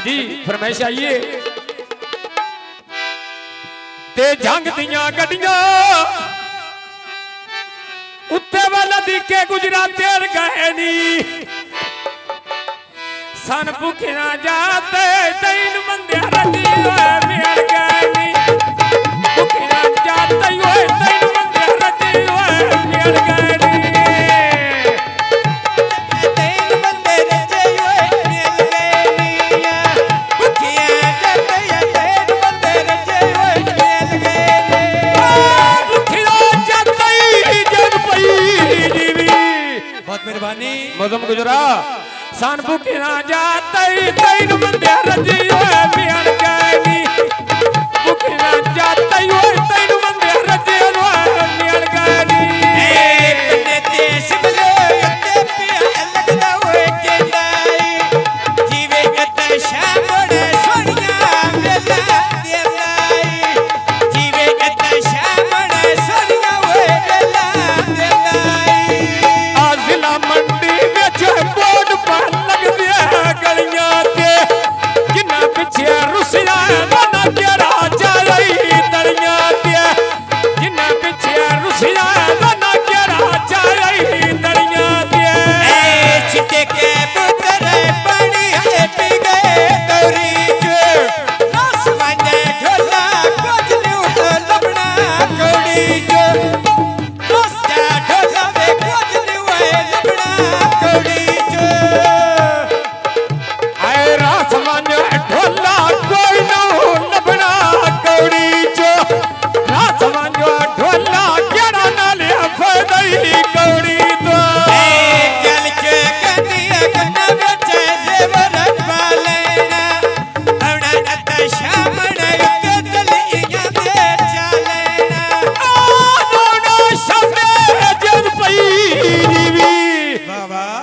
जी फरमाइश आइए ते जंग दियां गड्डियां उत्ते वाला दिखे गुजरात गए नी सन भूखे ना जाते तीन बंदे रजी मिल गए नी भूखे ना जाते तीन बंदे रजी मिल गए नी मौसम गुजरा सान भूखे ना जाते तीन बंदे रजी मिल गए नी भूखे ना जाते तीन बंदे रजी मिल गए नी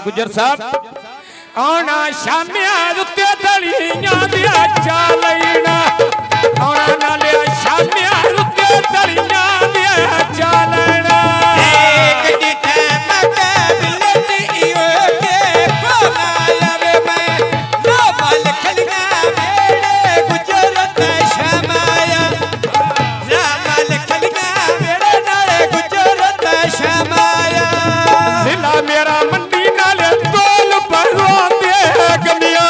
गुजर साहब आना शामिया उत्ते दलियां दिया चालना आना नाले शामिया उत्ते दलियां दिया चालना एक जिथे मके बिलती इयो के बोला लवे मैं लो मल खलिया मेरे गुजरत शमाया रामल खलिया मेरे नाले गुजरत शमाया जिला मेरा मंडी नाले तोल परवा दे गमिया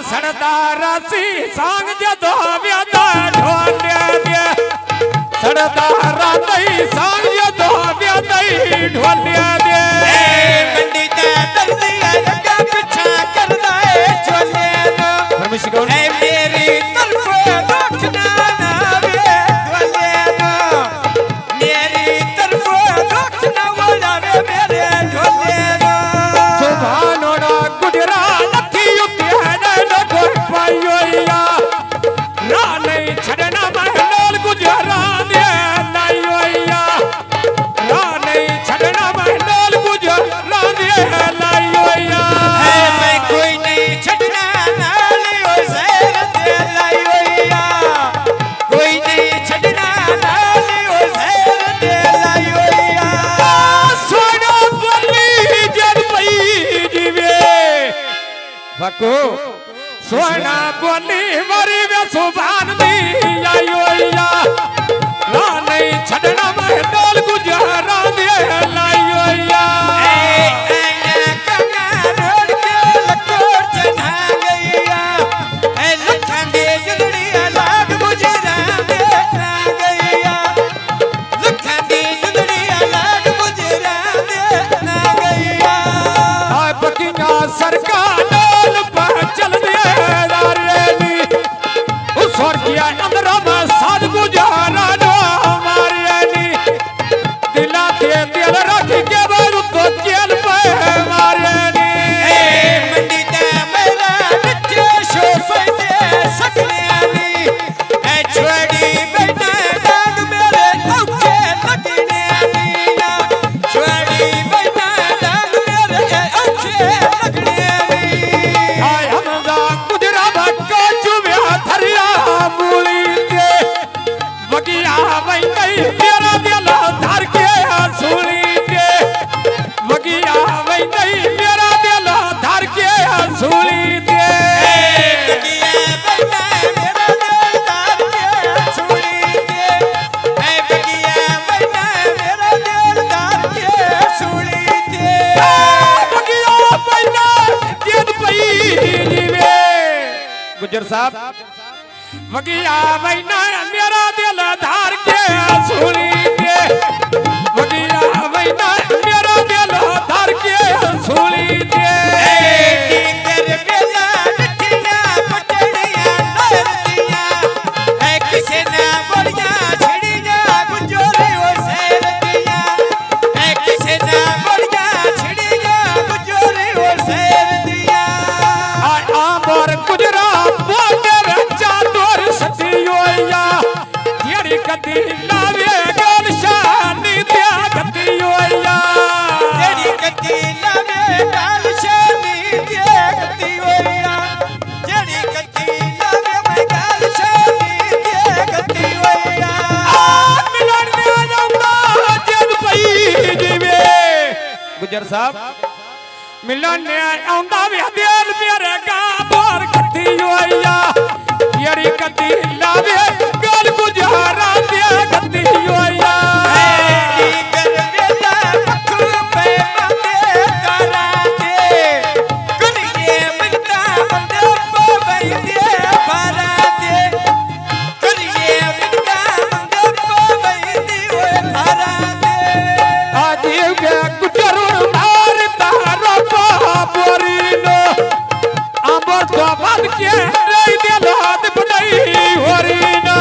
सरदारासी सांग जदो व्यादा ढोले दे सरदारा दई सांग जदो व्यादा ढोले दे पंडित दर्दिया लगा पीछा करदा है झोले नो परमिशन कौन ए मेरी तरफ देखना ना वे झोले नो मेरी तरफ देखना वाला वे मेरे झोले नो सुभानो ना गुजरा लखी युक्ति है न कोई पायोया ना नहीं छड़ना महलोल गुजरा दे नायोया ना नहीं छड़ना महलोल गुजरा दे नायोया है मैं कोई नहीं छड़ना नालियो शहर दे लायोया कोई नहीं छड़ना नालियो शहर दे लायोया सोना बोली जब पई जीवे बको सोना बोली मरी वे सुभान दी आयोया ना नहीं छड़ना महलोल गुजरा दे लायोया सरकार पर चल दिया उस स्वर्गीय अंदर साध गुजारा नो मारियानी दिला के दिल रख के बाद तो जेल पे मारियानी मंडित मेरा नचे शोफे दे सकने ए छोड़ी बैठा डांग मेरे औखे लगने नीना छोड़ी बैठा डांग मेरे औखे लगने हाय हमदा गुजरा भक्का चुव्या थरिया मूली के वगिया वई कई मेरा दिल धर के हंसूली के वगिया वई कई मेरा दिल धर के हंसूली के बगिया बैठा मेरा दिल तार के सुनी के ए बगिया बैठा मेरा दिल तार के सुनी के वगिया पैना जेद पई जीवे गुजर साहब वगिया वैना मेरा दिल धार के हंसूली के वगिया वैना मेरा दिल धार के हंसूली के टीकर बेला नठिया पटड़िया नरदिया ए किसे ना बड़िया छिड़िया गुजोरे ओ शेर दिया ए किसे ना बड़िया छिड़िया गुजोरे ओ शेर दिया आमर गुजरा बोले रचा तोर सतियोया तेरी कदी लावे गल शानी त्या कतियोया तेरी कती लावे डाल शानी देखती होया तेरी कती लावे मैं डाल शानी देखती होया मिलन में आंदा जद पई जीवे गुजर साहब मिलन में आंदा वे दिल मेरे गाबर कतियोया तेरी कदी लावे गल गुजारा दे कतियोया टीकर बेला पखुल पे बंदे करा दे कनिए मिलता बंदे पवई दे भरा दे कनिए मिलता बंदे पवई दे ओए भरा दे आजीव के गुजर मार तारो बोरीनो आंबर तो बद के नहीं दिलो दिपदई होरीनो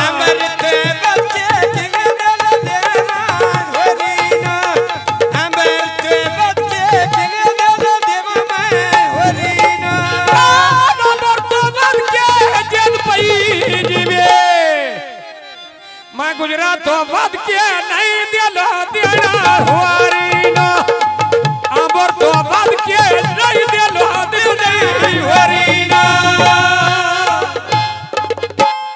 अमृत बच्चे जिंगे दल देवान होरीनो अमृत बच्चे जिंगे दल देवान होरीनो आंबर तो बद के जल पई जीवे मैं गुजरात तो बद के नहीं दिलो